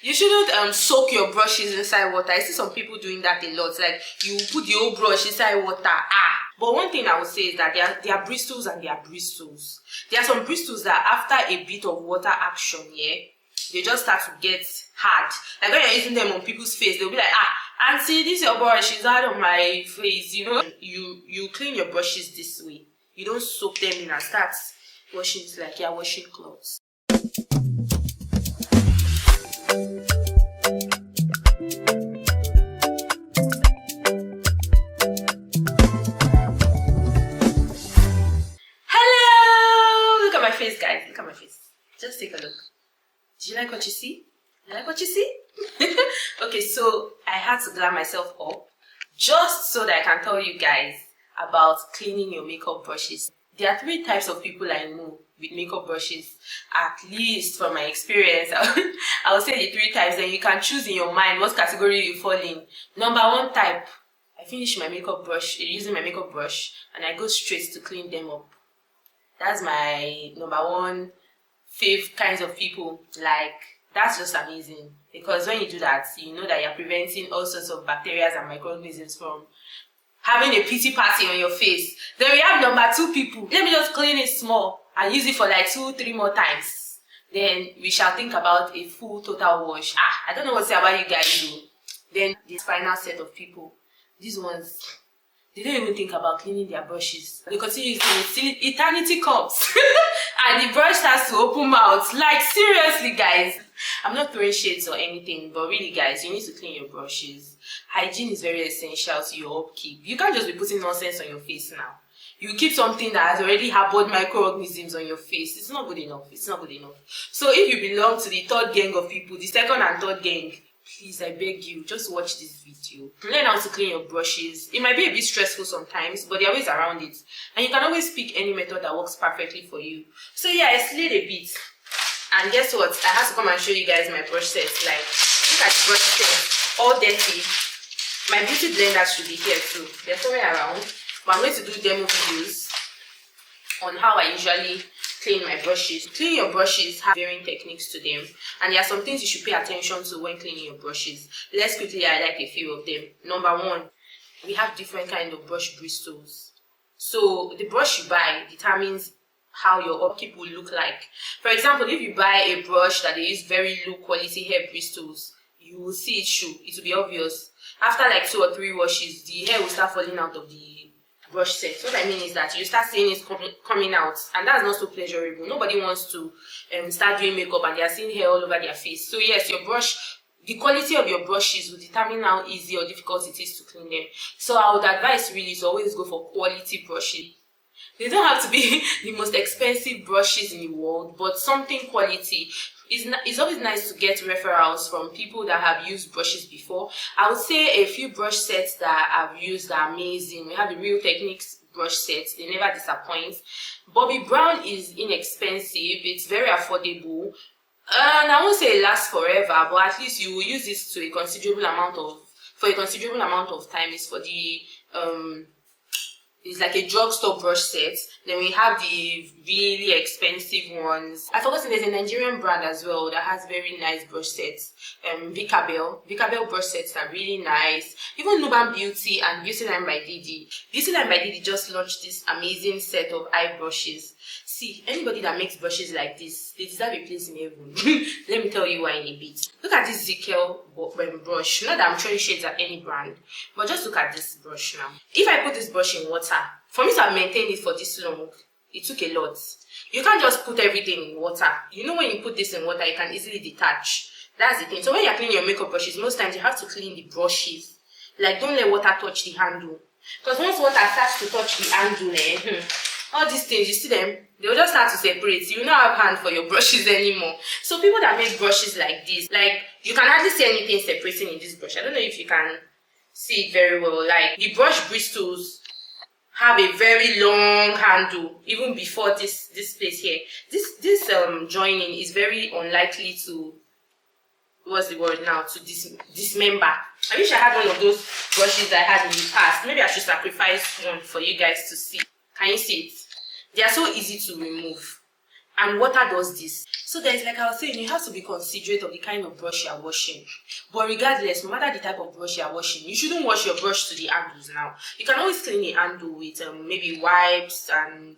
You shouldn't soak your brushes inside water. I see some people doing that a lot. Like, you put the whole brush inside water. But one thing I would say is that there are bristles and there are bristles. There are some bristles that after a bit of water action, they just start to get hard. Like when you're using them on people's face, they'll be like, auntie, this is your brush, it's hard on my face. You clean your brushes this way. You don't soak them in and start washing it like you're washing clothes. Hello! Look at my face, guys. Look at my face. Just take a look. Do you like what you see? You like what you see? Okay, so I had to glam myself up just so that I can tell you guys about cleaning your makeup brushes. There are 3 types of people I know with makeup brushes, at least from my experience. I will say the 3 types, then you can choose in your mind what category you fall in. Number 1 type, I finish my makeup brush, using my makeup brush, and I go straight to clean them up. That's my number 1 fave kinds of people. Like, that's just amazing, because when you do that, you know that you're preventing all sorts of bacteria and microorganisms from having a pity party on your face. Then we have number 2 people. Let me just clean it small and use it for like 2-3 more times. Then we shall think about a full total wash. I don't know what to say about you guys though. Then this final set of people, these ones, they don't even think about cleaning their brushes. They continue using it till eternity comes. And the brush starts to open mouth. Like, seriously guys. I'm not throwing shades or anything, but really guys, you need to clean your brushes. Hygiene is very essential to your upkeep. You can't just be putting nonsense on your face now. You keep something that has already harbored microorganisms on your face. It's not good enough. It's not good enough. So if you belong to the 3rd gang of people, the 2nd and 3rd gang, please, I beg you, just watch this video. Learn how to clean your brushes. It might be a bit stressful sometimes, but there are ways around it. And you can always pick any method that works perfectly for you. So yeah, I slayed a bit. And guess what? I have to come and show you guys my brush sets. Like, look at the brush sets, all dirty. My beauty blender should be here too. They're somewhere around. But I'm going to do demo videos on how I usually clean my brushes. Cleaning your brushes have varying techniques to them, and there are some things you should pay attention to when cleaning your brushes. Let's quickly highlight a few of them. Number 1, we have different kind of brush bristles. So the brush you buy determines how your upkeep will look like. For example, if you buy a brush that they use very low quality hair bristles, you will see it show. It will be obvious. After like 2 or 3 washes, the hair will start falling out of the brush set. What I mean is that you start seeing it coming out, and that's not so pleasurable. Nobody wants to start doing makeup and they are seeing hair all over their face. So yes, your brush, the quality of your brushes will determine how easy or difficult it is to clean them. So I would advise really to always go for quality brushes. They don't have to be the most expensive brushes in the world, but something quality. It's always nice to get referrals from people that have used brushes before. I would say a few brush sets that I've used are amazing. We have the Real Techniques brush sets. They never disappoint. Bobbi Brown is inexpensive. It's very affordable. And I won't say it lasts forever, but at least you will use this to a considerable amount of time. It's for the it's like a drugstore brush set. Then we have the really expensive ones. I forgot there's a Nigerian brand as well that has very nice brush sets. Vicabel brush sets are really nice. Even Nuban Beauty and Beauty Line by Didi. Beauty Line by Didi just launched this amazing set of eye brushes. See, anybody that makes brushes like this, they deserve a place in heaven. Let me tell you why in a bit. Look at this Zickel brush. Not that I'm throwing shades at any brand, but just look at this brush now. If I put this brush in water, for me to have maintained it for this long, it took a lot. You can't just put everything in water. You know, when you put this in water, it can easily detach. That's the thing. So when you're cleaning your makeup brushes, most times you have to clean the brushes. Like, don't let water touch the handle. Because once water starts to touch the handle, all these things, you see them, they'll just start to separate. You will not have hand for your brushes anymore. So people that make brushes like this, like, you can hardly see anything separating in this brush. I don't know if you can see it very well. Like, the brush bristles have a very long handle, even before this place here. This joining is very unlikely to, what's the word now, to dismember. I wish I had one of those brushes I had in the past. Maybe I should sacrifice one for you guys to see. Can you see it? They are so easy to remove. And water does this. So there's, like I was saying, you have to be considerate of the kind of brush you are washing. But regardless, no matter the type of brush you are washing, you shouldn't wash your brush to the handles now. You can always clean the handle with maybe wipes and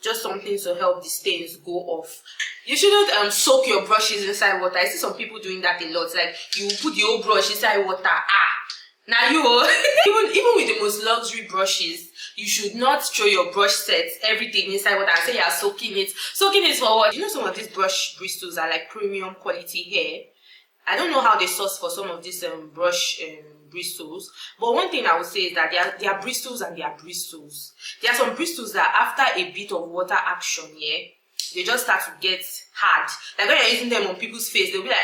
just something to help the stains go off. You shouldn't soak your brushes inside water. I see some people doing that a lot. Like, you put the whole brush inside water. Now you even with the most luxury brushes, you should not throw your brush sets, everything inside water and say you are soaking it. Soaking it for what? You know, some of these brush bristles are like premium quality hair. I don't know how they source for some of these brush bristles, but one thing I would say is that they are bristles and they are bristles. There are some bristles that after a bit of water action, they just start to get hard. Like when you're using them on people's face, they'll be like,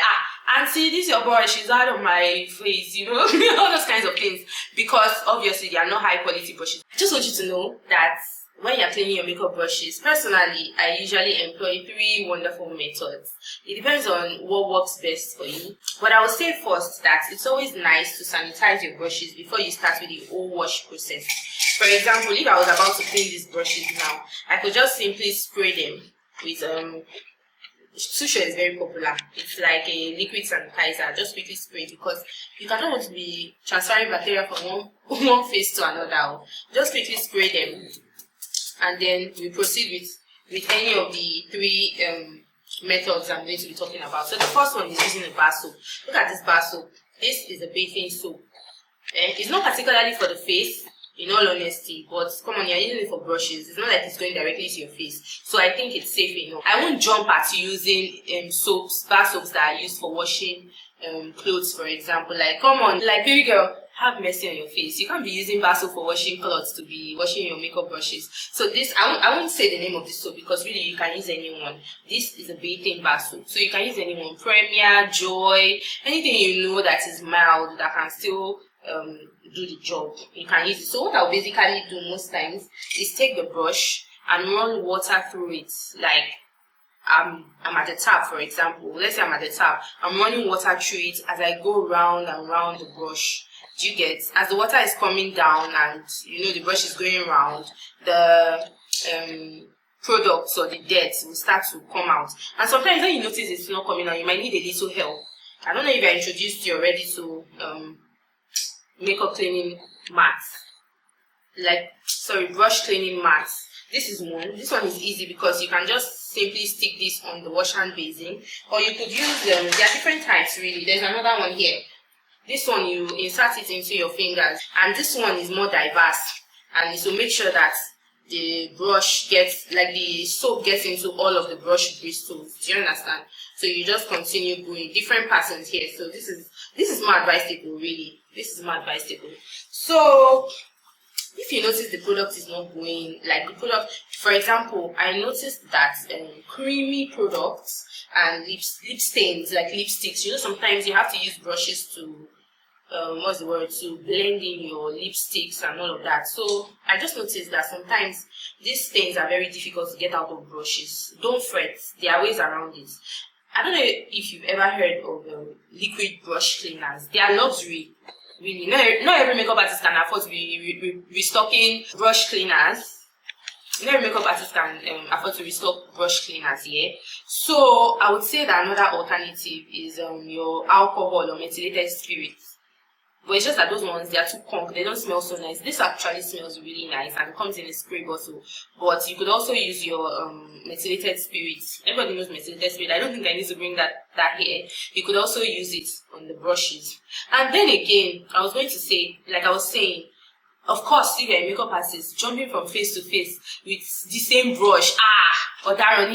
auntie, this is your brush, it's out of my face, you know, all those kinds of things. Because obviously they are not high quality brushes. I just want you to know that when you're cleaning your makeup brushes, personally, I usually employ 3 wonderful methods. It depends on what works best for you. But I will say first that it's always nice to sanitize your brushes before you start with the whole wash process. For example, if I was about to clean these brushes now, I could just simply spray them with Susha is very popular. It's like a liquid sanitizer. Just quickly spray it because you cannot want to be transferring bacteria from one face to another. Just quickly spray them, and then we proceed with any of the 3 methods I'm going to be talking about. So the first one is using a bar soap. Look at this bar soap. This is a bathing soap. It's not particularly for the face, in all honesty, but come on, you're using it for brushes. It's not like it's going directly to your face, so I think it's safe enough. I won't jump at using bar soaps that are used for washing clothes, for example. Like, come on, like, baby girl, have mercy on your face. You can't be using bar soap for washing clothes to be washing your makeup brushes. So this, I won't say the name of this soap because really you can use anyone. This is a bathing bar soap, so you can use anyone. Premier, Joy, anything you know that is mild that can still do the job, you can use it. So what I'll basically do most times is take the brush and run water through it. Like, I'm at the tap, for example. Let's say I'm at the tap. I'm running water through it as I go round and round the brush. Do you get? As the water is coming down and you know the brush is going round, the products or the dirt will start to come out. And sometimes when you notice it's not coming out, you might need a little help. I don't know if I introduced you already to makeup cleaning mats, brush cleaning mats. This is one. This one is easy because you can just simply stick this on the wash hand basin, or you could use there are different types really. There's another one here. This one you insert it into your fingers, and this one is more diverse, and it will make sure that the brush gets, like, the soap gets into all of the brush bristles. Do you understand? So you just continue going different patterns here. So this is more advisable, really. This is more advisable. So if you notice the product is not going, like the product, for example, I noticed that creamy products and lip stains, like lipsticks, you know, sometimes you have to use brushes to to blend in your lipsticks and all of that. So I just noticed that sometimes these stains are very difficult to get out of brushes. Don't fret, there are ways around it. I don't know if you've ever heard of liquid brush cleaners. They are luxury, really. Not every makeup artist can afford to be restocking brush cleaners. Not every makeup artist can afford to restock brush cleaners here. So I would say that another alternative is your alcohol or methylated spirits. But it's just that those ones, they are too conk, they don't smell so nice. This actually smells really nice and comes in a spray bottle. But you could also use your methylated spirits. Everybody knows methylated spirit. I don't think I need to bring that here. You could also use it on the brushes. And then again, I was going to say, like I was saying, of course, if you're a makeup artist, jumping from face to face with the same brush, or Darren,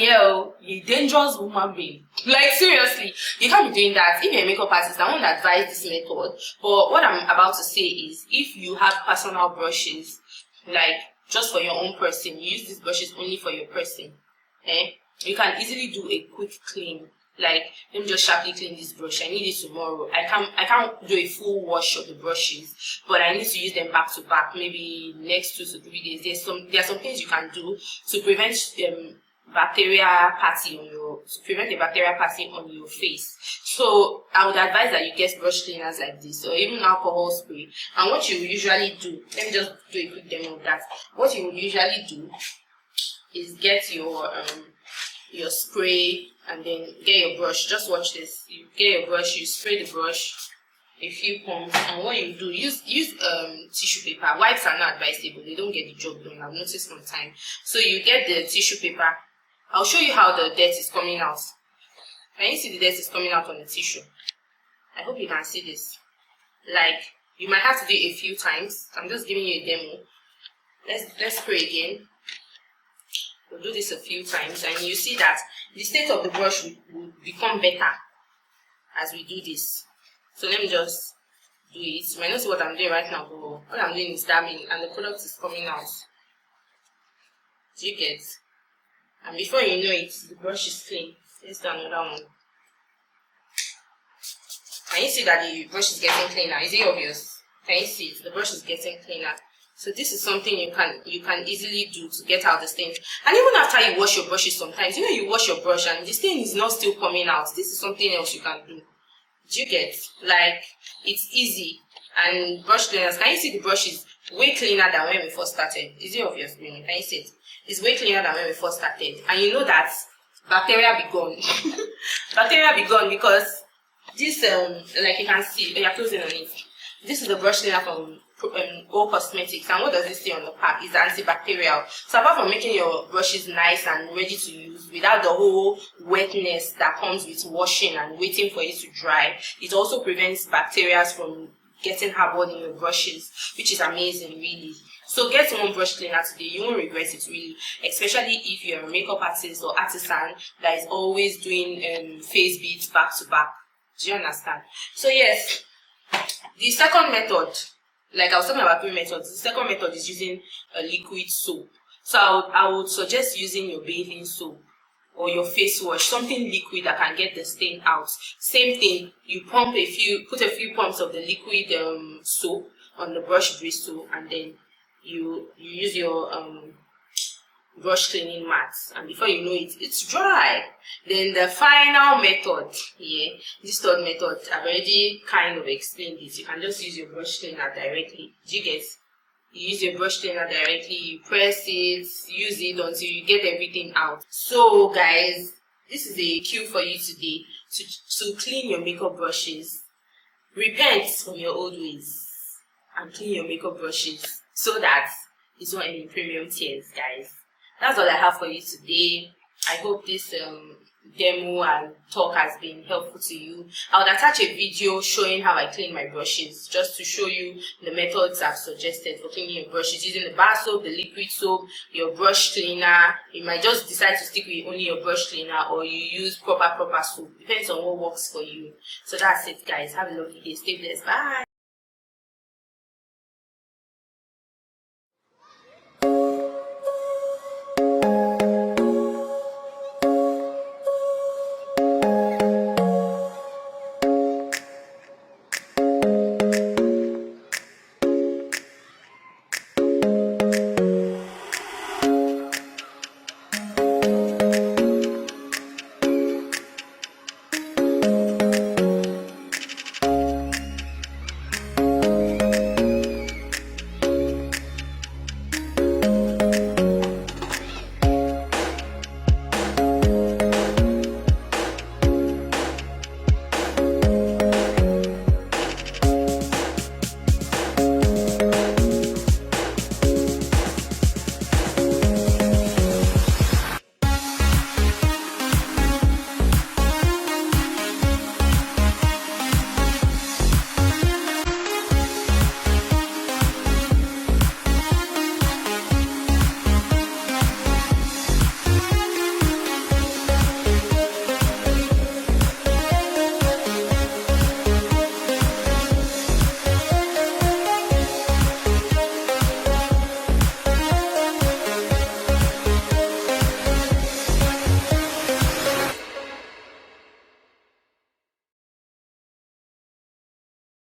you dangerous woman being. Like, seriously, you can't be doing that. If you're a makeup artist, I won't advise this method. But what I'm about to say is, if you have personal brushes, like just for your own person, you use these brushes only for your person, you can easily do a quick clean. Like, let me just sharply clean this brush. I need it tomorrow. I can't do a full wash of the brushes, but I need to use them back to back, maybe next 2 to 3 days. There are some things you can do to prevent bacteria party on your face. So I would advise that you get brush cleaners like this, or even alcohol spray. And what you usually do, let me just do a quick demo of that. What you would usually do is get your your spray, and then get your brush. Just watch this. You get your brush, you spray the brush a few pumps, and what you do, use tissue paper. Wipes are not advisable, they don't get the job done, I've noticed from time. So you get the tissue paper. I'll show you how the dirt is coming out. Can you see the dirt is coming out on the tissue? I hope you can see this. Like, you might have to do it a few times. I'm just giving you a demo. Let's spray again. We'll do this a few times, and you see that the state of the brush will become better as we do this. So let me just do it. You might not see what I'm doing right now, but all I'm doing is dabbing, and the product is coming out. Do you get? And before you know it, the brush is clean. Let's do another one. Can you see that the brush is getting cleaner? Is it obvious? Can you see it? The brush is getting cleaner. So this is something you can easily do to get out the stains. And even after you wash your brushes, sometimes you wash your brush and the stain is not still coming out. This is something else you can do. Do you get? Like, it's easy. And brush cleaners, can you see the brush is way cleaner than when we first started? Is it obvious? Can you see it? It's way cleaner than when we first started. And you know that bacteria be gone. Bacteria be gone because this, like you can see, you're closing on it. This is the brush cleaner from All Cosmetics, and what does it say on the pack? It's antibacterial. So apart from making your brushes nice and ready to use without the whole wetness that comes with washing and waiting for it to dry, it also prevents bacteria from getting harbored in your brushes, which is amazing, really. So get one brush cleaner today. You won't regret it, really, especially if you're a makeup artist or artisan that is always doing face beads back to back. Do you understand? So yes, the second method, like I was talking about 3 methods, the second method is using a liquid soap. So I would suggest using your bathing soap or your face wash, something liquid that can get the stain out. Same thing, you put a few pumps of the liquid soap on the brush bristle, and then you use your brush cleaning mat, and before you know it, it's dry. Then the final method, this third method, I've already kind of explained it. You can just use your brush cleaner directly. Do you get? You use your brush cleaner directly, you press it, use it until you get everything out. So guys, this is a cue for you today to clean your makeup brushes. Repent from your old ways and clean your makeup brushes so that it's not any premium tears, guys. That's all I have for you today. I hope this demo and talk has been helpful to you. I would attach a video showing how I clean my brushes, just to show you the methods I've suggested for cleaning your brushes, using the bar soap, the liquid soap, your brush cleaner. You might just decide to stick with only your brush cleaner, or you use proper soap. Depends on what works for you. So that's it, guys. Have a lovely day. Stay blessed. Bye.